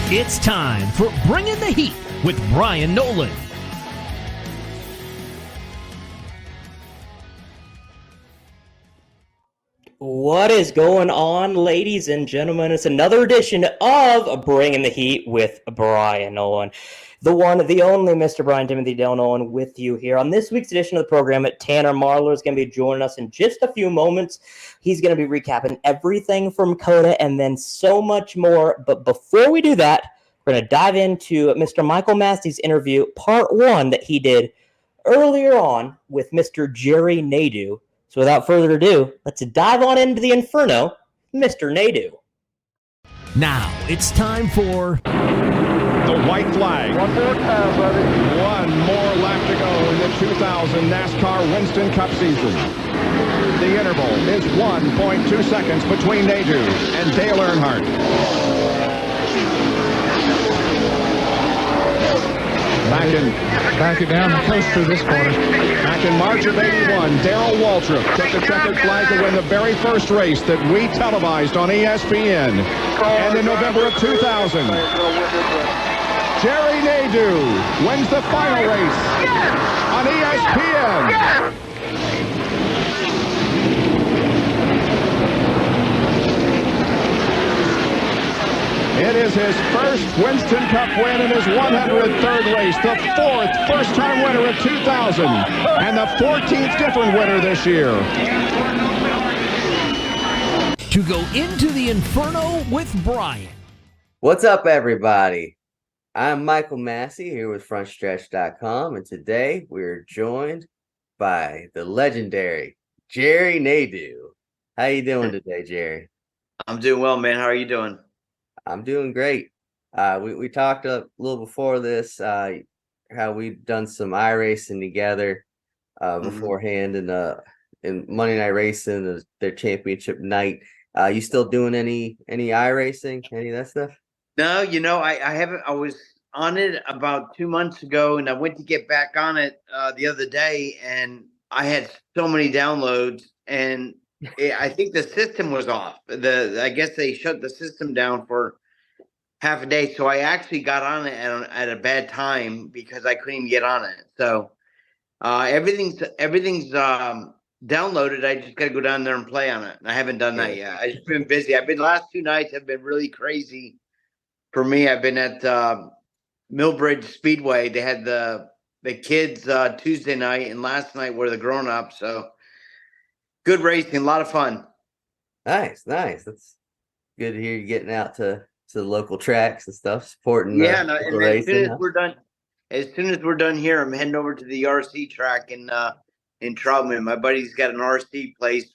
It's time for Bringing the Heat with Brian Nolan. What is going on, ladies and gentlemen? It's another edition of Bringing the Heat with Brian Nolan. The one, the only Mr. Brian Timothy Dale Nolan with you here. On this week's edition of the program, Tanner Marlar is going to be joining us in just a few moments. He's going to be recapping everything from COTA and then so much more. But before we do that, we're going to dive into Mr. Michael Massey's interview, part one, that he did earlier on with Mr. Jerry Nadeau. So without further ado, let's dive on into the Inferno, Mr. Nadeau. Now it's time for the white flag. One more time, buddy. One more lap to go in the 2000 NASCAR Winston Cup season. The interval is 1.2 seconds between Nadeau and Dale Earnhardt. Back it down the coast through this corner. Back in March of '81, Darrell Waltrip took the checkered flag to win the very first race that we televised on ESPN. And in November of 2000, Jerry Nadeau wins the final race on ESPN. It is his first Winston Cup win in his 103rd race, the fourth first-time winner of 2000, and the 14th different winner this year. To go into the Inferno with Brian. What's up, everybody? I'm Michael Massey here with FrontStretch.com, and today we're joined by the legendary Jerry Nadeau. How you doing today, Jerry? I'm doing well, man. How are you doing? I'm doing great. We talked a little before this how we've done some iRacing together beforehand in Monday Night Racing, their championship night. You still doing any iRacing, any of that stuff? No, I haven't. I was on it about 2 months ago, and I went to get back on it the other day, and I had so many downloads, and I think the system was off. I guess they shut the system down for half a day, so I actually got on it at a bad time because I couldn't even get on it. So everything's downloaded. I just got to go down there and play on it. I haven't done that yet. I've just been busy. Last 2 nights have been really crazy for me. I've been at Millbridge Speedway. They had the kids Tuesday night, and last night were the grown-ups. So good racing, a lot of fun. Nice. That's good to hear you getting out to the local tracks and stuff, supporting and racing. As soon as we're done here, I'm heading over to the RC track in Troutman. My buddy's got an RC place,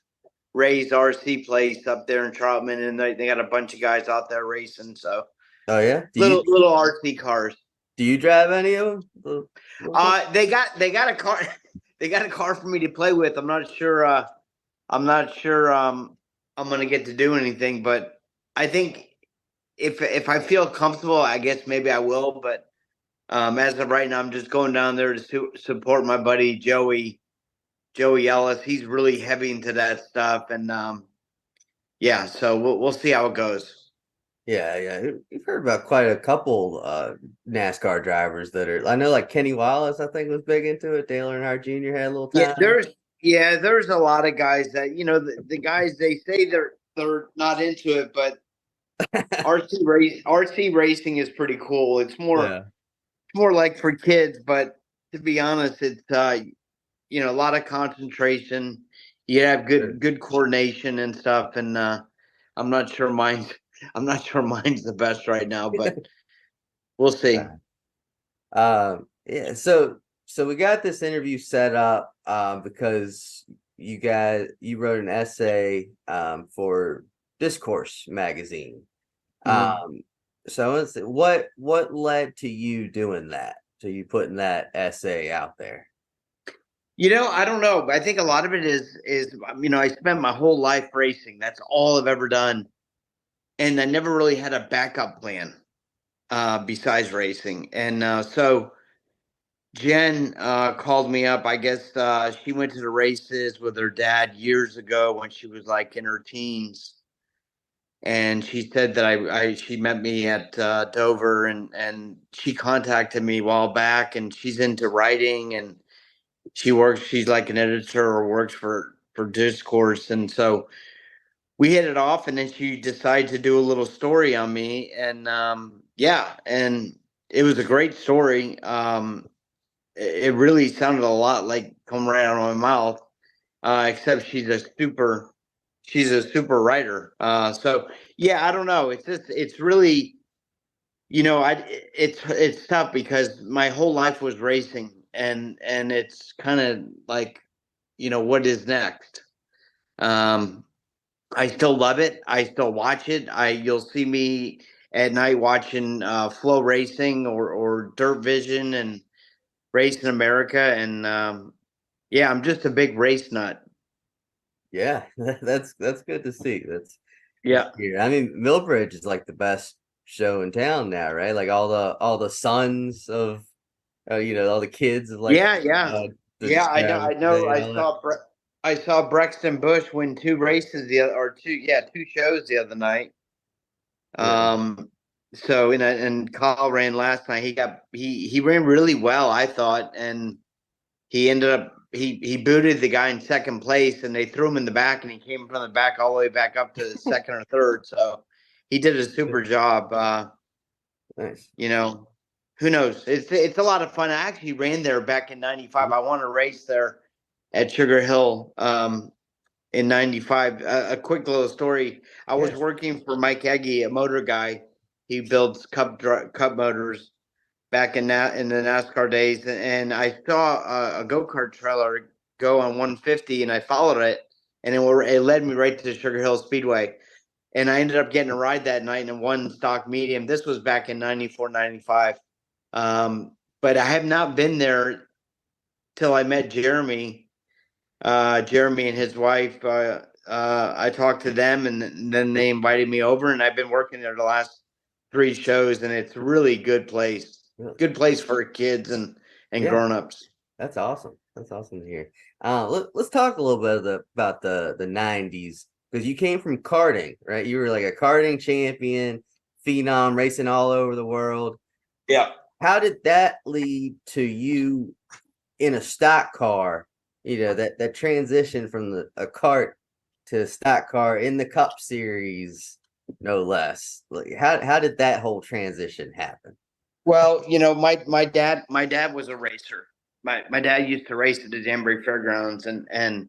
Ray's RC place up there in Troutman, and they got a bunch of guys out there racing. So, oh yeah, little RC cars. Do you drive any of them? They got a car. They got a car for me to play with. I'm not sure. I'm going to get to do anything, but I think if I feel comfortable, I guess maybe I will. But as of right now, I'm just going down there to support my buddy Joey Ellis. He's really heavy into that stuff, and so we'll see how it goes. Yeah. You've heard about quite a couple NASCAR drivers that are. I know, like Kenny Wallace, I think, was big into it. Dale Earnhardt Jr. had a little time. There's a lot of guys that the guys, they say they're not into it, but RC racing is pretty cool. It's more like for kids, but to be honest, it's a lot of concentration. You have good coordination and stuff, and I'm not sure mine's the best right now, but we'll see. So we got this interview set up because you wrote an essay for Discourse magazine. So what led to you doing that? To you putting that essay out there? I don't know. I think a lot of it is I spent my whole life racing. That's all I've ever done, and I never really had a backup plan besides racing. And so Jen called me up. I guess she went to the races with her dad years ago when she was like in her teens. and she said that she met me at Dover, and she contacted me a while back, and she's into writing, and she's like an editor or works for Discourse, and so we hit it off, and then she decided to do a little story on me, and yeah, and it was a great story. It really sounded a lot like come right out of my mouth, except she's a super writer. So yeah, I don't know. It's really, it's tough because my whole life was racing, and it's kind of like, what is next? Um, I still love it. I still watch it. You'll see me at night watching Flow Racing or Dirt Vision and Racing America, and yeah, I'm just a big race nut. Yeah, that's good to see. That's Yeah, I mean, Millbridge is like the best show in town now, right? Like all the sons of, all the kids of like, yeah. the Yeah, I know. Travis today and all that. I saw Brexton Bush win two races two shows the other night. Yeah. So and Kyle ran last night. He ran really well, I thought, and he ended up he booted the guy in second place, and they threw him in the back, and he came from the back all the way back up to second or third. So he did a super job. Nice. Who knows? It's a lot of fun. I actually ran there back in '95. I won a race there at Sugar Hill in '95. A quick little story. I was Yes. working for Mike Eggy, a motor guy. He builds Cup motors back in the NASCAR days, and I saw a go kart trailer go on 150, and I followed it, and it led me right to the Sugar Hill Speedway. And I ended up getting a ride that night in one stock medium. This was back in '94, '95. But I have not been there till I met Jeremy. Jeremy and his wife. I talked to them, and then they invited me over, and I've been working there the last three shows, and it's really good place. Really? Good place for kids and Yeah. grown-ups. That's awesome. That's awesome to hear. Let's talk a little bit about the '90s, because you came from karting, right? You were like a karting champion, phenom, racing all over the world. Yeah. How did that lead to you in a stock car? That transition from a kart to a stock car in the Cup Series, no less. Like, how did that whole transition happen? Well, my dad was a racer. My dad used to race at the Danbury Fairgrounds, and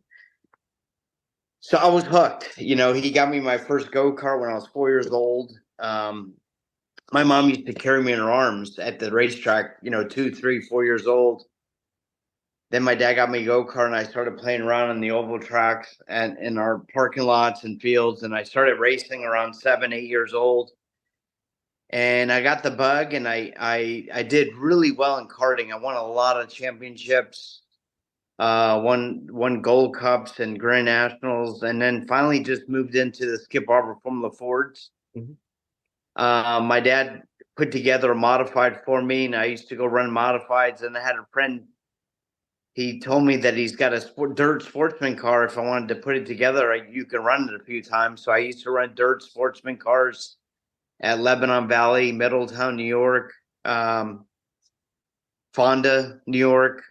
so I was hooked. He got me my first go-kart when I was 4 years old. My mom used to carry me in her arms at the racetrack, 2, 3, 4 years old. Then my dad got me a go-kart, and I started playing around on the oval tracks and in our parking lots and fields. And I started racing around 7, 8 years old. And I got the bug, and I did really well in karting. I won a lot of championships, won Gold Cups and Grand Nationals, and then finally just moved into the Skip Barber Formula Fords. Mhm. My dad put together a modified for me, and I used to go run modifieds. And I had a friend. He told me that he's got a dirt sportsman car. If I wanted to put it together, you can run it a few times. So I used to run dirt sportsman cars at Lebanon Valley, Middletown, New York, Fonda, New York.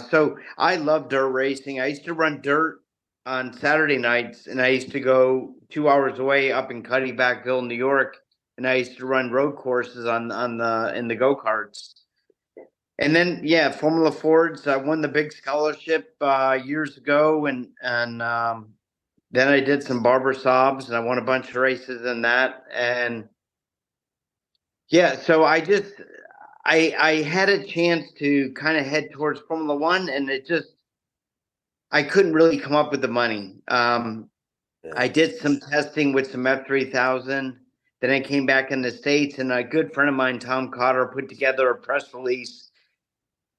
So I love dirt racing. I used to run dirt on Saturday nights, and I used to go 2 hours away up in Cuddybackville, New York, and I used to run road courses in the go karts. And then, yeah, Formula Fords. I won the big scholarship years ago, and then I did some Barber Sobs, and I won a bunch of races in that. And yeah, so I had a chance to kind of head towards Formula One, and I couldn't really come up with the money. I did some testing with some F3000. Then I came back in the States, and a good friend of mine, Tom Cotter, put together a press release,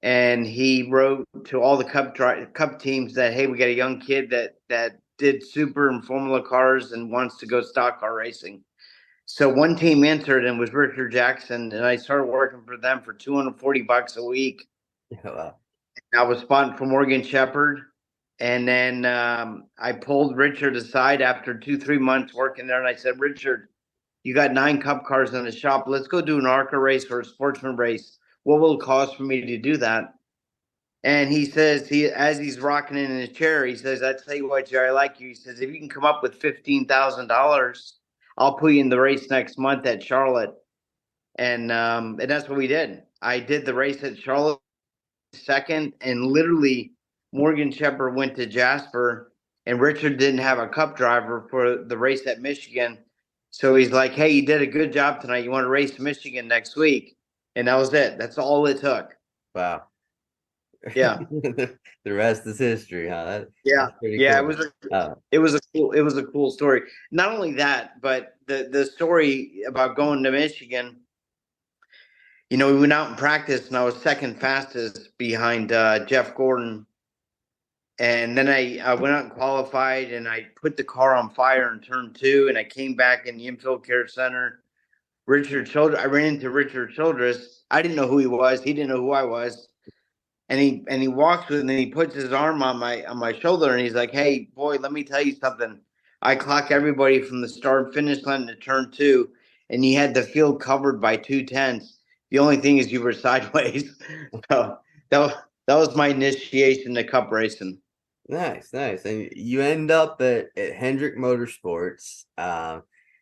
and he wrote to all the cup teams that, hey, we got a young kid that did super and Formula cars and wants to go stock car racing. So one team entered, and was Richard Jackson, and I started working for them for $240 a week. Wow. I was spotted for Morgan Shepherd, and then I pulled Richard aside after 2-3 months working there, and I said, Richard, You got 9 Cup cars in the shop. Let's go do an ARCA race or a sportsman race. What will it cost for me to do that?" And he says, as he's rocking in his chair, he says, "I tell you what, Jerry, I like you." He says, "If you can come up with $15,000, I'll put you in the race next month at Charlotte." And that's what we did. I did the race at Charlotte second, and literally Morgan Shepherd went to Jasper, and Richard didn't have a Cup driver for the race at Michigan. So he's like, "Hey, you did a good job tonight. You want to race Michigan next week?" And that was it. That's all it took. Wow. Yeah. The rest is history, huh? Yeah. That's pretty Yeah. cool. It was a cool story. Not only that, but the story about going to Michigan, we went out in practice and I was second fastest behind Jeff Gordon. And then I went out and qualified, and I put the car on fire in turn 2, and I came back in the infield care center. I ran into Richard Childress. I didn't know who he was. He didn't know who I was. And he walks with me, and he puts his arm on my shoulder, and he's like, "Hey, boy, let me tell you something. I clock everybody from the start finish line to turn 2, and you had the field covered by 2/10. The only thing is you were sideways." So that was my initiation to Cup racing. Nice. And you end up at Hendrick Motorsports.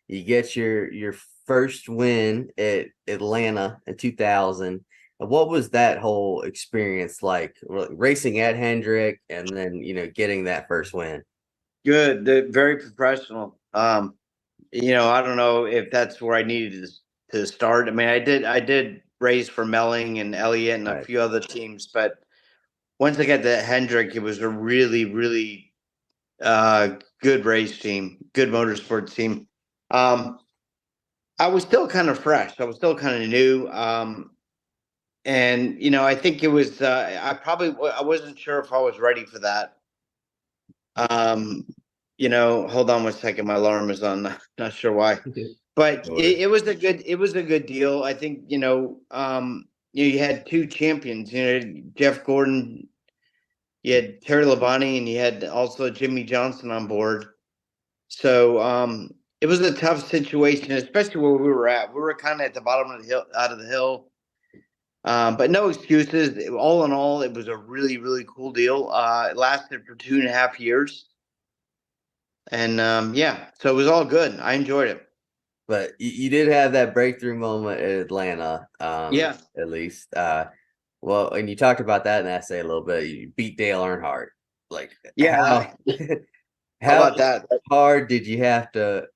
You get your first win at Atlanta in 2000. What was that whole experience like, racing at Hendrick and then, getting that first win? Good, very professional. I don't know if that's where I needed to start. I mean, I did race for Melling and Elliott and a few other teams, but once I got to Hendrick, it was a really, really good race team, good motorsports team. I was still kind of fresh. I was still kind of new. And I think it was. I wasn't sure if I was ready for that. Hold on one second. My alarm is on. Not sure why, but it was a good deal. I think you had 2 champions. Jeff Gordon. You had Terry Labonte, and you had also Jimmy Johnson on board. So it was a tough situation, especially where we were at. We were kind of at the bottom of the hill, out of the hill. But no excuses. All in all, it was a really, really cool deal. It lasted for 2.5 years. And so it was all good. I enjoyed it. But you did have that breakthrough moment at Atlanta, Yeah. at least. Well, and you talked about that in the essay a little bit. You beat Dale Earnhardt. Like, Yeah. how about that? hard did you have to,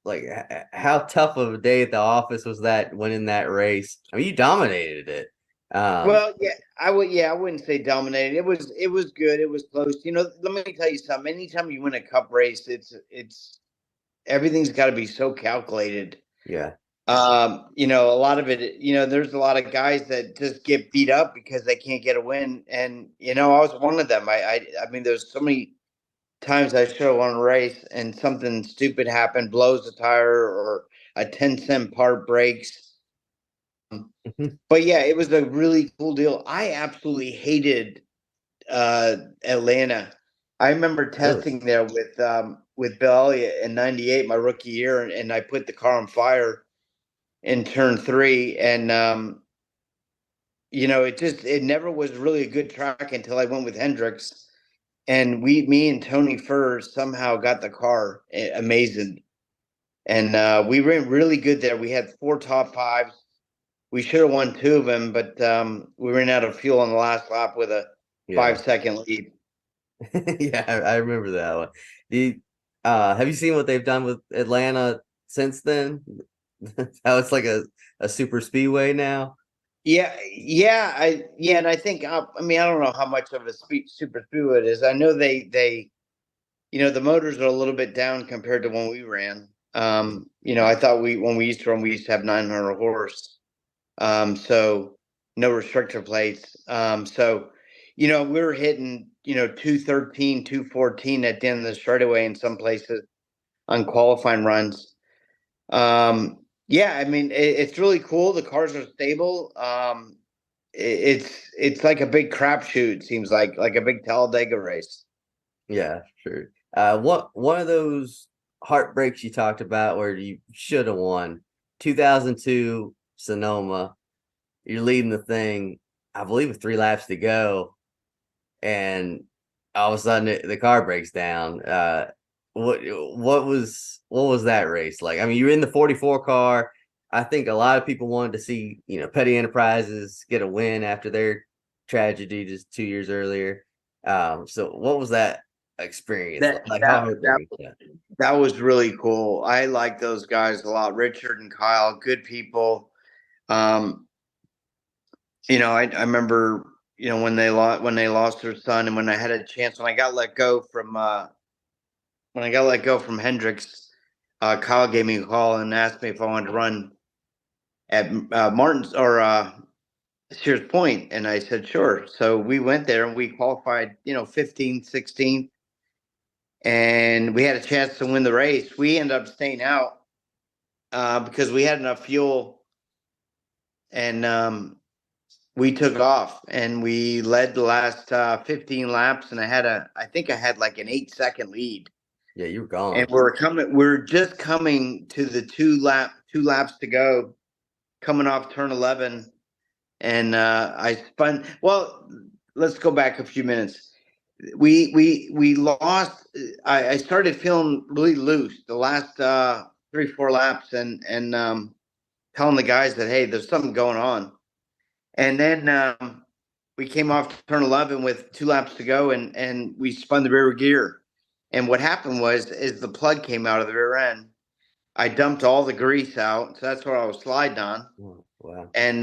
how tough of a day at the office was that winning that race? I mean, you dominated it. Well, yeah, I wouldn't say dominated. It was good. It was close. Let me tell you something. Anytime you win a Cup race, it's everything's got to be so calculated. Yeah. A lot of it, there's a lot of guys that just get beat up because they can't get a win. And, I was one of them. I mean, there's so many times I show on a race and something stupid happened, blows a tire or a 10-cent part breaks. But yeah, it was a really cool deal. I absolutely hated Atlanta. I remember testing there with Bill Elliott in '98, my rookie year, and I put the car on fire in turn 3, and it never was really a good track until I went with Hendricks, and me and Tony Furs somehow got the car amazing, and we ran really good there. We had 4 top 5s. We should have won 2 of them, but we ran out of fuel on the last lap with a 5-second lead. Yeah, I remember that one. Have you seen what they've done with Atlanta since then? How it's like a super speedway now? Yeah, and I think I don't know how much of a super speedway it is. I know they the motors are a little bit down compared to when we ran. I thought when we used to run, we used to have 900 horse. So no restrictor plates. So we were hitting 213, 214 at the end of the straightaway in some places on qualifying runs. Yeah, I mean it's really cool. The cars are stable. It's like a big crapshoot. It seems like a big Talladega race. Yeah, sure. One of those heartbreaks you talked about where you should have won. 2002 Sonoma. You're leading the thing, I believe, with 3 laps to go, and all of a sudden the car breaks down. What was that race like? I mean, you're in the 44 car. I think a lot of people wanted to see, Petty Enterprises get a win after their tragedy just 2 years earlier. So what was that experience like? How heartbreaking was that? That was really cool. I like those guys a lot. Richard and Kyle, good people. I remember, when they lost their son, and when I had a chance, when I got let go from Hendricks, Kyle gave me a call and asked me if I wanted to run at Martin's or Sears Point, and I said sure. So we went there and we qualified, 15, 16, and we had a chance to win the race. We ended up staying out because we had enough fuel, and we took off and we led the last 15 laps, and I think I had like an 8-second lead. Yeah, you were gone. And we're just coming to the two laps to go, coming off turn 11. And I spun. Well, let's go back a few minutes. We lost. I started feeling really loose the last 3-4 laps, and telling the guys that, hey, there's something going on. And then we came off turn 11 with 2 laps to go, and we spun the rear gear. And what happened is the plug came out of the rear end. I dumped all the grease out, so that's what I was sliding on. Oh, wow. And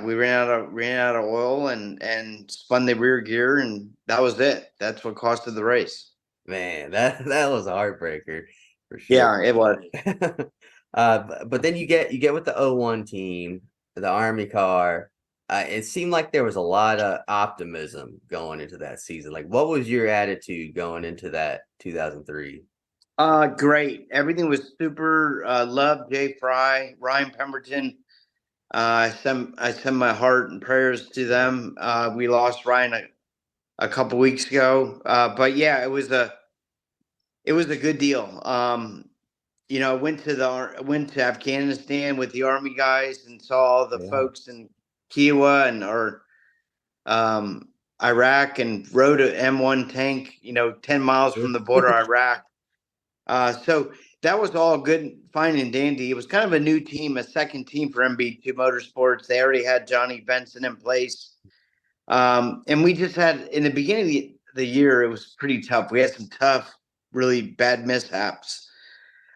we ran out of oil and spun the rear gear, and that was it. That's what costed the race. Man, that was a heartbreaker for sure. Yeah, it was. But then you get with the 01 team, the Army car. It seemed like there was a lot of optimism going into that season. Like, what was your attitude going into that 2003? Great. Everything was super. Loved Jay Fry, Ryan Pemberton. I send my heart and prayers to them. We lost Ryan a couple weeks ago, but yeah, it was a good deal. I went to Afghanistan with the Army guys and saw all the folks in Kiowa and Iraq, and rode an M1 tank, 10 miles from the border of Iraq. So that was all good, fine and dandy. It was kind of a new team, a second team for MB2 Motorsports. They already had Johnny Benson in place. And we just had, in the beginning of the year, it was pretty tough. We had some tough, really bad mishaps.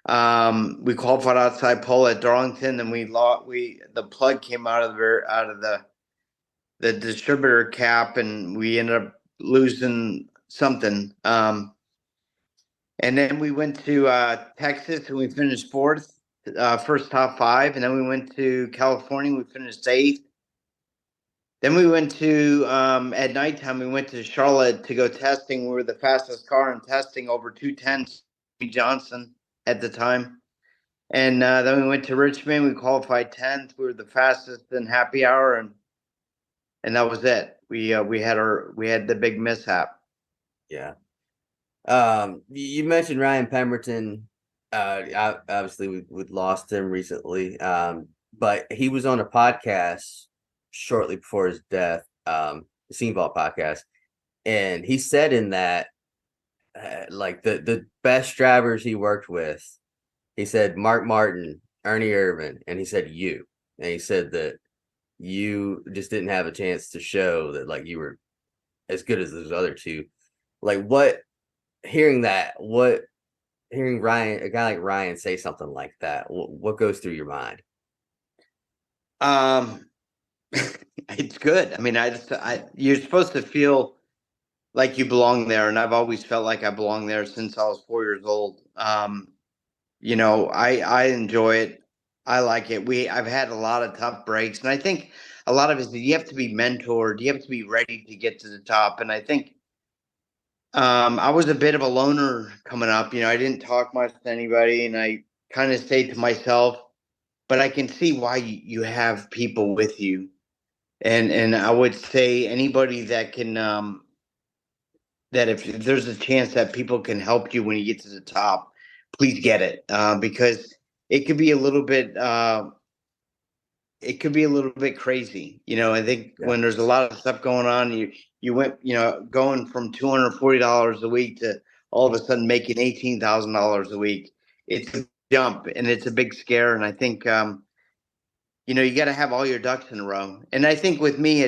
We qualified outside pole at Darlington, and the plug came out of the distributor cap, and we ended up losing something. And then we went to Texas, and we finished 4th, first top 5. And then we went to California, we finished 8th. Then we went to, at nighttime, we went to Charlotte to go testing. We were the fastest car in testing, over 210, Johnson at the time. And then we went to Richmond, we qualified 10th. We were the fastest in happy hour, and that was it. We had the big mishap. Yeah. You mentioned Ryan Pemberton. Obviously we lost him recently. But he was on a podcast shortly before his death, the Scene Vault podcast, and he said in that, like the best drivers he worked with, he said Mark Martin, Ernie Irvin, and he said you, and he said that you just didn't have a chance to show that like you were as good as those other two. Like, hearing Ryan, a guy like Ryan, say something like that, what goes through your mind? It's good. I mean, you're supposed to feel like you belong there, and I've always felt like I belong there since I was 4 years old. I enjoy it. I like it. I've had a lot of tough breaks, and I think a lot of it is you have to be mentored. You have to be ready to get to the top. And I think I was a bit of a loner coming up. I didn't talk much to anybody, and I kind of stayed to myself. But I can see why you have people with you, and I would say anybody that can that if there's a chance that people can help you when you get to the top, please get it, because it could be a little bit it could be a little bit crazy. I think when there's a lot of stuff going on, you went, going from $240 a week to all of a sudden making $18,000 a week. It's a jump and it's a big scare. And I think, you got to have all your ducks in a row. And I think with me,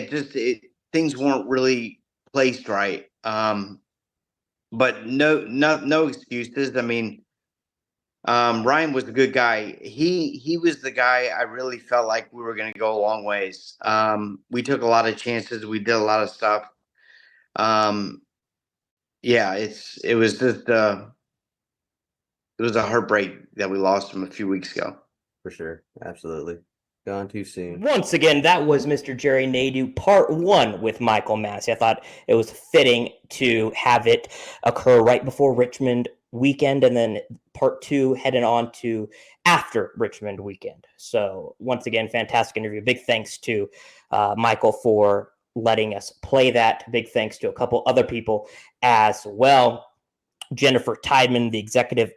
things weren't really placed right. But no excuses. I mean, Ryan was a good guy. He was the guy I really felt like we were going to go a long ways. We took a lot of chances. We did a lot of stuff. Yeah, it was just it was a heartbreak that we lost him a few weeks ago. For sure. Absolutely. Gone too soon. Once again, that was Mr. Jerry Nadeau, part 1 with Michael Massey. I thought it was fitting to have it occur right before Richmond weekend, and then part 2 heading on to after Richmond weekend. So once again, fantastic interview. Big thanks to Michael for letting us play that. Big thanks to a couple other people as well. Jennifer Tideman, the executive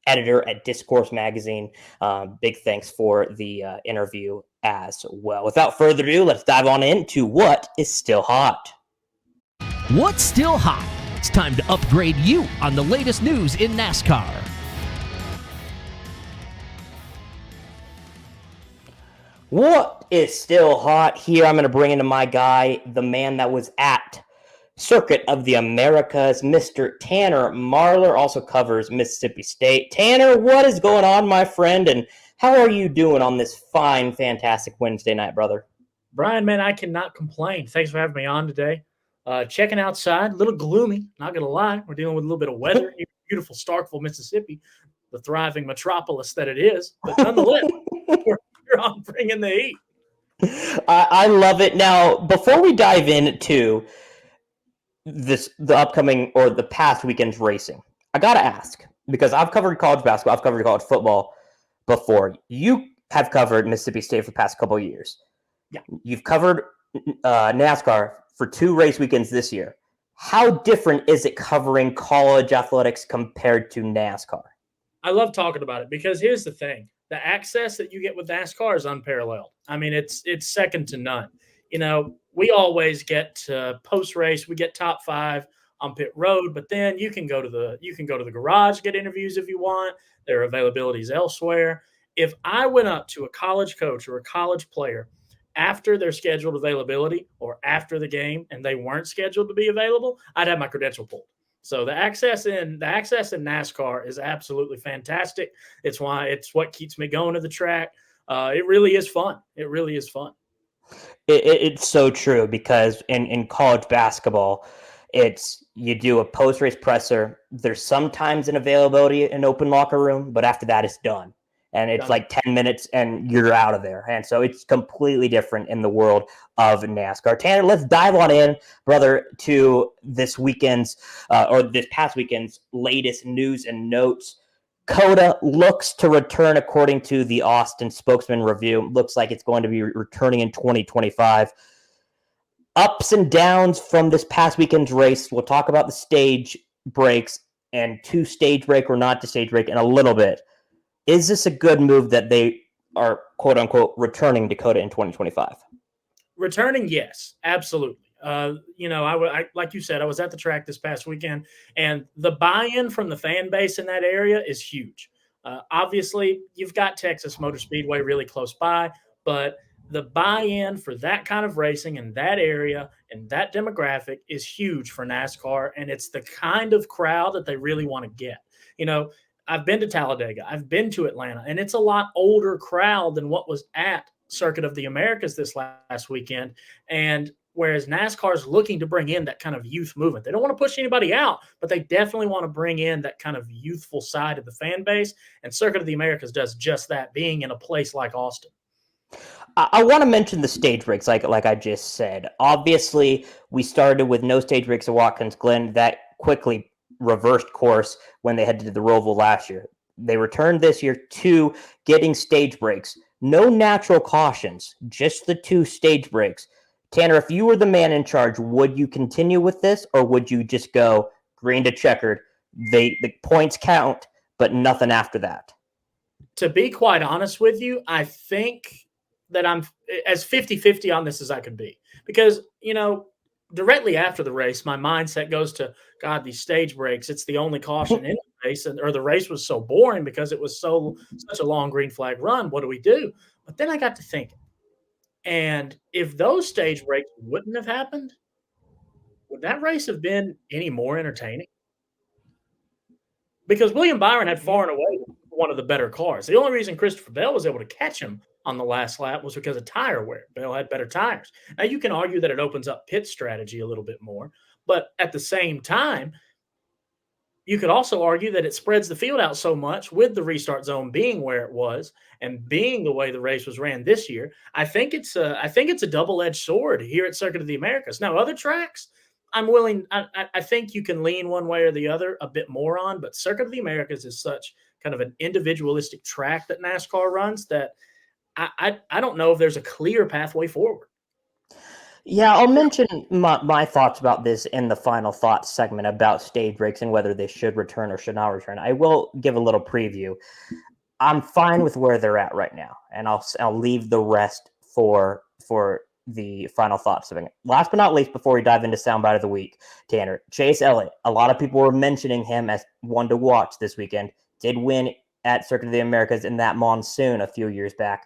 editor at Discourse Magazine. Big thanks for the interview as well. Without further ado, let's dive on into what is still hot. What's still hot? It's time to upgrade you on the latest news in NASCAR. What is still hot here? I'm going to bring into my guy, the man that was at Circuit of the Americas, Mr. Tanner Marlar, also covers Mississippi State. Tanner, what is going on, my friend, and how are you doing on this fine, fantastic Wednesday night, brother? Brian, man, I cannot complain. Thanks for having me on today. Checking outside, a little gloomy, not going to lie. We're dealing with a little bit of weather in beautiful Starkville, Mississippi, the thriving metropolis that it is. But nonetheless, we're on bringing the heat. I love it. Now, before we dive into the upcoming or the past weekend's racing, I gotta ask, because I've covered college basketball, I've covered college football before. You have covered Mississippi State for the past couple of years. Yeah. You've covered NASCAR for 2 race weekends this year. How different is it covering college athletics compared to NASCAR? I love talking about it because here's the thing. The access that you get with NASCAR is unparalleled. I mean, it's second to none. We always get post race. We get top 5 on pit road, but then you can go to the garage, get interviews if you want. There are availabilities elsewhere. If I went up to a college coach or a college player after their scheduled availability or after the game and they weren't scheduled to be available, I'd have my credential pulled. So the access in NASCAR is absolutely fantastic. It's what keeps me going to the track. It really is fun. It really is fun. It's so true, because in college basketball, you do a post-race presser. There's sometimes an availability in open locker room, but after that, it's done. And it's like 10 minutes and you're out of there. And so it's completely different in the world of NASCAR. Tanner, let's dive on in, brother, to this weekend's or this past weekend's latest news and notes. COTA looks to return, according to the Austin Spokesman Review. Looks like it's going to be returning in 2025. Ups and downs from this past weekend's race. We'll talk about the stage breaks and to stage break or not to stage break in a little bit. Is this a good move that they are, quote unquote, returning to COTA in 2025? Returning, yes, absolutely. I like you said, I was at the track this past weekend, and the buy-in from the fan base in that area is huge. Obviously, you've got Texas Motor Speedway really close by, but the buy-in for that kind of racing in that area and that demographic is huge for NASCAR, and it's the kind of crowd that they really want to get. I've been to Talladega, I've been to Atlanta, and it's a lot older crowd than what was at Circuit of the Americas this last weekend. And whereas NASCAR is looking to bring in that kind of youth movement, they don't want to push anybody out, but they definitely want to bring in that kind of youthful side of the fan base. And Circuit of the Americas does just that, being in a place like Austin. I want to mention the stage breaks, like I just said. Obviously, we started with no stage breaks at Watkins Glen. That quickly reversed course when they headed to the Roval last year. They returned this year to getting stage breaks. No natural cautions, just the 2 stage breaks. Tanner, if you were the man in charge, would you continue with this, or would you just go green to checkered? The points count, but nothing after that. To be quite honest with you, I think that I'm as 50-50 on this as I could be, because, directly after the race, my mindset goes to, God, these stage breaks, it's the only caution in the race, or the race was so boring because it was such a long green flag run. What do we do? But then I got to thinking, and if those stage breaks wouldn't have happened, would that race have been any more entertaining? Because William Byron had far and away one of the better cars. The only reason Christopher Bell was able to catch him on the last lap was because of tire wear. Bell had better tires. Now, you can argue that it opens up pit strategy a little bit more, but at the same time, you could also argue that it spreads the field out so much with the restart zone being where it was and being the way the race was ran this year. I think it's a double-edged sword here at Circuit of the Americas. Now, other tracks, I think you can lean one way or the other a bit more on, but Circuit of the Americas is such kind of an individualistic track that NASCAR runs that I don't know if there's a clear pathway forward. Yeah, I'll mention my thoughts about this in the final thoughts segment about stage breaks and whether they should return or should not return. I will give a little preview. I'm fine with where they're at right now, and I'll leave the rest for the final thoughts segment. Last but not least, before we dive into soundbite of the week, Tanner, Chase Elliott. A lot of people were mentioning him as one to watch this weekend. Did win at Circuit of the Americas in that monsoon a few years back.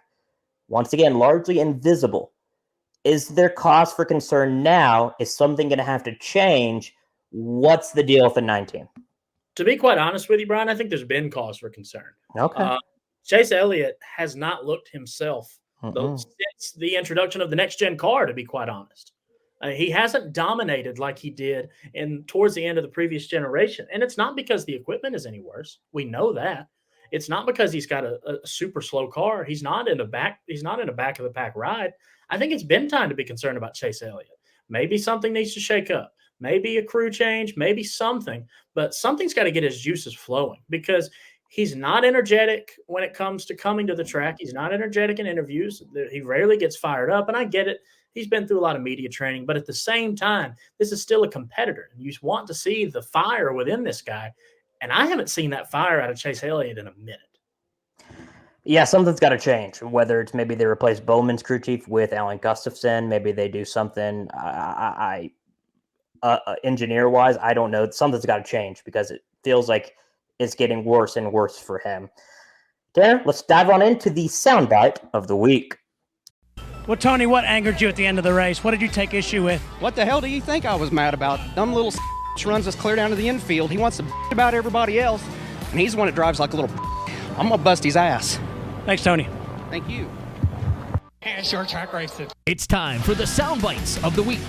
Once again, largely invisible. Is there cause for concern now? Is something going to have to change? What's the deal with the 19? To be quite honest with you, Brian, I think there's been cause for concern. Okay. Chase Elliott has not looked himself since the introduction of the next-gen car, to be quite honest. He hasn't dominated like he did towards the end of the previous generation. And it's not because the equipment is any worse. We know that. It's not because he's got a super slow car. He's not in a back of the pack ride. I think it's been time to be concerned about Chase Elliott. Maybe something needs to shake up. Maybe a crew change, maybe something. But something's got to get his juices flowing, because he's not energetic when it comes to coming to the track. He's not energetic in interviews. He rarely gets fired up, and I get it. He's been through a lot of media training, but at the same time, this is still a competitor, and you want to see the fire within this guy. And I haven't seen that fire out of Chase Elliott in a minute. Yeah, something's got to change. Whether it's maybe they replace Bowman's crew chief with Alan Gustafson, maybe they do something engineer-wise, I don't know. Something's got to change, because it feels like it's getting worse and worse for him. Tanner, let's dive on into the soundbite of the week. Well, Tony, what angered you at the end of the race? What did you take issue with? What the hell do you think I was mad about? Dumb little runs us clear down to the infield. He wants to about everybody else, and he's the one that drives like a little. I'm going to bust his ass. Thanks, Tony. Thank you. And short track racing. It's time for the soundbites of the week.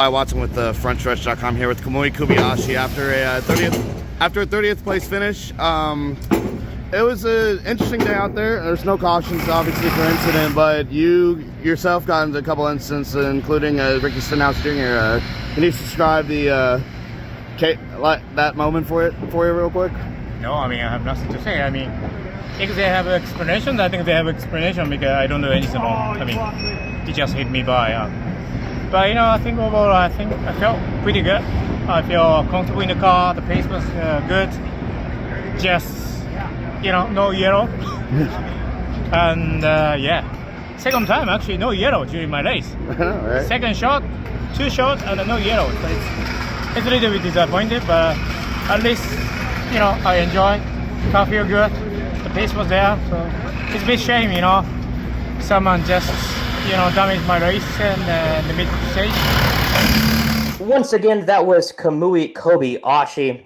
Hi, Watson with frontstretch.com here with Kamui Kobayashi after a 30th place finish. It was an interesting day out there. There's no cautions, obviously, for incident, but you yourself got into a couple incidents, including Ricky Stenhouse Jr. Can you describe that moment for you real quick? No, I mean, I have nothing to say. I mean, if they have an explanation, I think they have an explanation, because I don't do anything wrong. I mean, he just hit me by. But, I think overall, I felt pretty good. I feel comfortable in the car. The pace was good. Just, no yellow. And, second time, actually, no yellow during my race. Right. Second shot, 2 shots, and no yellow. So it's a little bit disappointed, but at least, I enjoyed. Car feel good. The pace was there. So it's a bit shame, someone just, damaged my race in the mid stage. Once again, that was Kamui Kobayashi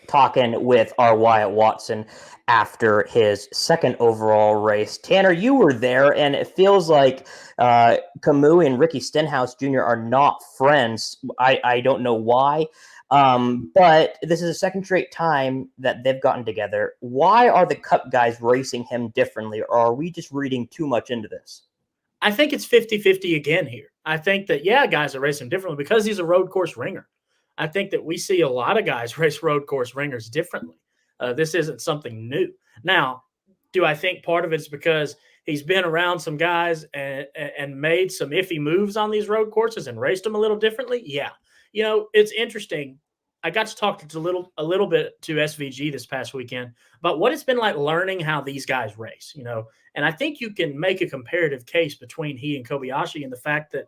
talking with our Wyatt Watson after his second overall race. Tanner, you were there, and it feels like Kamui and Ricky Stenhouse Jr. are not friends. I don't know why, but this is the second straight time that they've gotten together. Why are the Cup guys racing him differently, or are we just reading too much into this? I think it's 50-50 again here. I think that, guys are racing differently because he's a road course ringer. I think that we see a lot of guys race road course ringers differently. This isn't something new. Now, do I think part of it's because he's been around some guys and made some iffy moves on these road courses and raced them a little differently? Yeah. It's interesting. I got to talk to a little bit to SVG this past weekend about what it's been like learning how these guys race, and I think you can make a comparative case between he and Kobayashi and the fact that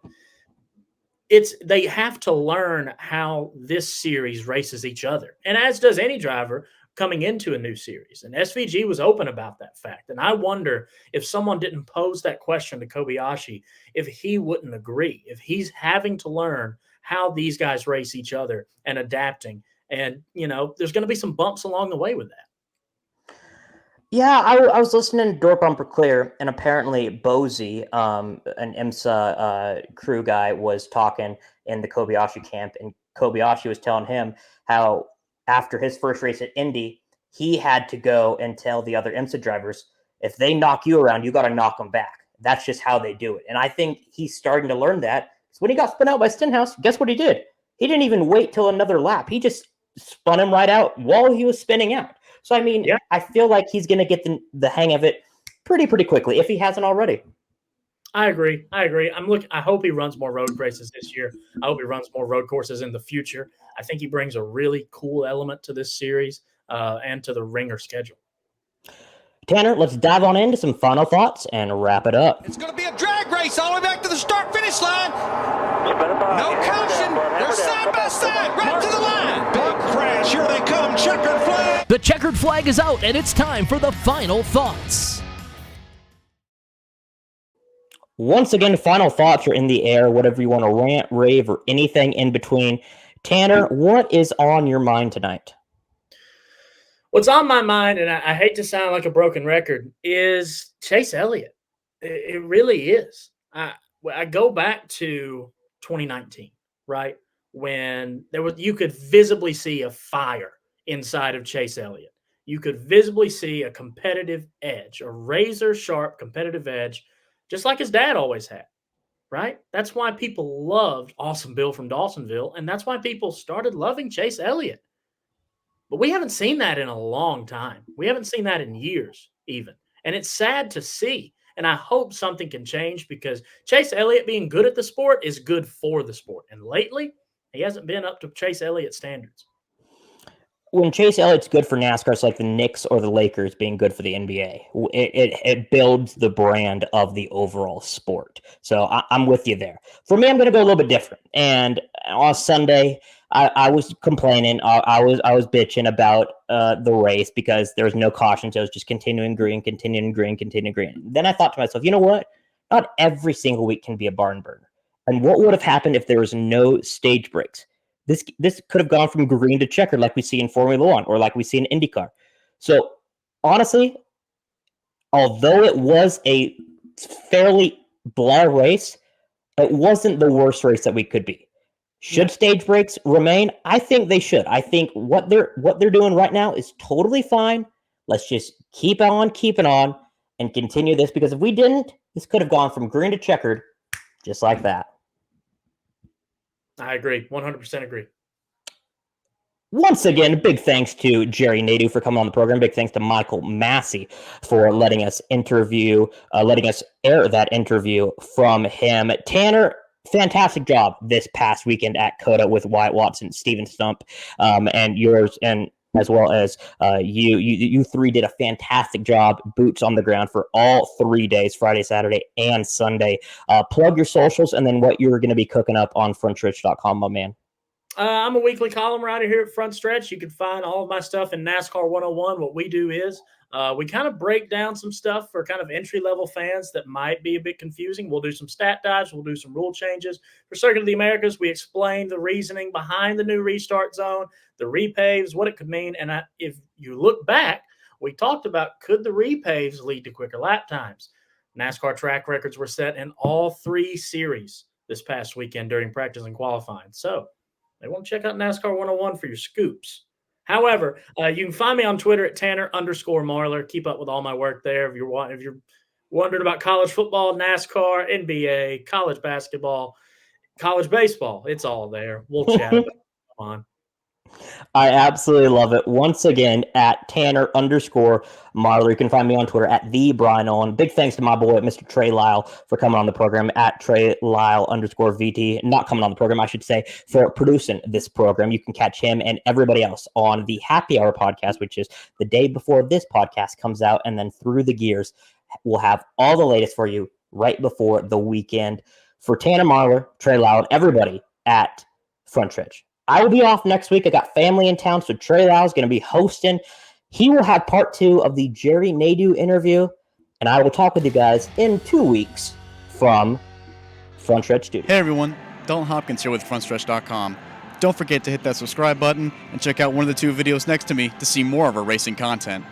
they have to learn how this series races each other, and as does any driver coming into a new series. And SVG was open about that fact. And I wonder if someone didn't pose that question to Kobayashi, if he wouldn't agree, if he's having to learn how these guys race each other and adapting. And, there's going to be some bumps along the way with that. Yeah, I was listening to Door Bumper Clear, and apparently Bozy, an IMSA crew guy, was talking in the Kobayashi camp, and Kobayashi was telling him how after his first race at Indy, he had to go and tell the other IMSA drivers, if they knock you around, you got to knock them back. That's just how they do it. And I think he's starting to learn that. So when he got spun out by Stenhouse, guess what he did? He didn't even wait till another lap. He just spun him right out while he was spinning out. So, I mean, yeah. I feel like he's going to get the hang of it pretty quickly if he hasn't already. I agree. I hope he runs more road races this year. I hope he runs more road courses in the future. I think he brings a really cool element to this series and to the Ringer schedule. Tanner, let's dive on into some final thoughts and wrap it up. It's going to be a drag race all the way back to the start-finish line. No caution. They're side by side, right to the line. Big crash. Here they come. Checkered flag. The checkered flag is out, and it's time for the final thoughts. Once again, final thoughts are in the air, whatever you want to rant, rave, or anything in between. Tanner, what is on your mind tonight? What's on my mind, and I hate to sound like a broken record, is Chase Elliott. It really is. I go back to 2019, right, when you could visibly see a fire inside of Chase Elliott. You could visibly see a competitive edge, a razor-sharp competitive edge, just like his dad always had, right? That's why people loved Awesome Bill from Dawsonville, and that's why people started loving Chase Elliott. But we haven't seen that in a long time. We haven't seen that in years even. And it's sad to see. And I hope something can change because Chase Elliott being good at the sport is good for the sport. And lately, he hasn't been up to Chase Elliott standards. When Chase Elliott's good for NASCAR, it's like the Knicks or the Lakers being good for the NBA. It builds the brand of the overall sport. So I'm with you there. For me, I'm going to go a little bit different. And on Sunday, I was complaining. I was bitching about the race because there was no caution. So it was just continuing green. Then I thought to myself, you know what? Not every single week can be a barn burner. And what would have happened if there was no stage breaks? This could have gone from green to checkered like we see in Formula One or like we see in IndyCar. So honestly, although it was a fairly blah race, it wasn't the worst race that we could be. Should stage breaks remain? I think they should. I think what they're doing right now is totally fine. Let's just keep on keeping on and continue this because if we didn't, this could have gone from green to checkered just like that. I agree. 100% agree. Once again, big thanks to Jerry Nadeau for coming on the program. Big thanks to Michael Massey for letting us air that interview from him. Tanner, fantastic job this past weekend at COTA with Wyatt Watson, Steven Stump, and yours, and as well as you three did a fantastic job, boots on the ground for all 3 days, Friday, Saturday, and Sunday. Plug your socials and then what you're going to be cooking up on frontstretch.com, my man. I'm a weekly column writer here at Front Stretch. You can find all of my stuff in NASCAR 101. What we do is we kind of break down some stuff for kind of entry-level fans that might be a bit confusing. We'll do some stat dives. We'll do some rule changes. For Circuit of the Americas, we explain the reasoning behind the new restart zone, the repaves, what it could mean. And if you look back, we talked about could the repaves lead to quicker lap times. NASCAR track records were set in all 3 series this past weekend during practice and qualifying. So they want to check out NASCAR 101 for your scoops. However, you can find me on Twitter at Tanner_Marlar. Keep up with all my work there. If you're wondering about college football, NASCAR, NBA, college basketball, college baseball, it's all there. We'll chat about it. Come on. I absolutely love it. Once again, at Tanner_Marler. You can find me on Twitter at the Brian Owen. Big thanks to my boy, Mr. Trey Lyle, for coming on the program at Trey Lyle_VT. Not coming on the program, I should say, for producing this program. You can catch him and everybody else on the Happy Hour podcast, which is the day before this podcast comes out. And then Through the Gears, we'll have all the latest for you right before the weekend. For Tanner Marler, Trey Lyle, and everybody at Front Stretch, I will be off next week. I got family in town, so Trey Lyle is going to be hosting. He will have part 2 of the Jerry Nadeau interview, and I will talk with you guys in 2 weeks from Front Stretch Studios. Hey everyone, Dalton Hopkins here with FrontStretch.com. Don't forget to hit that subscribe button and check out one of the 2 videos next to me to see more of our racing content.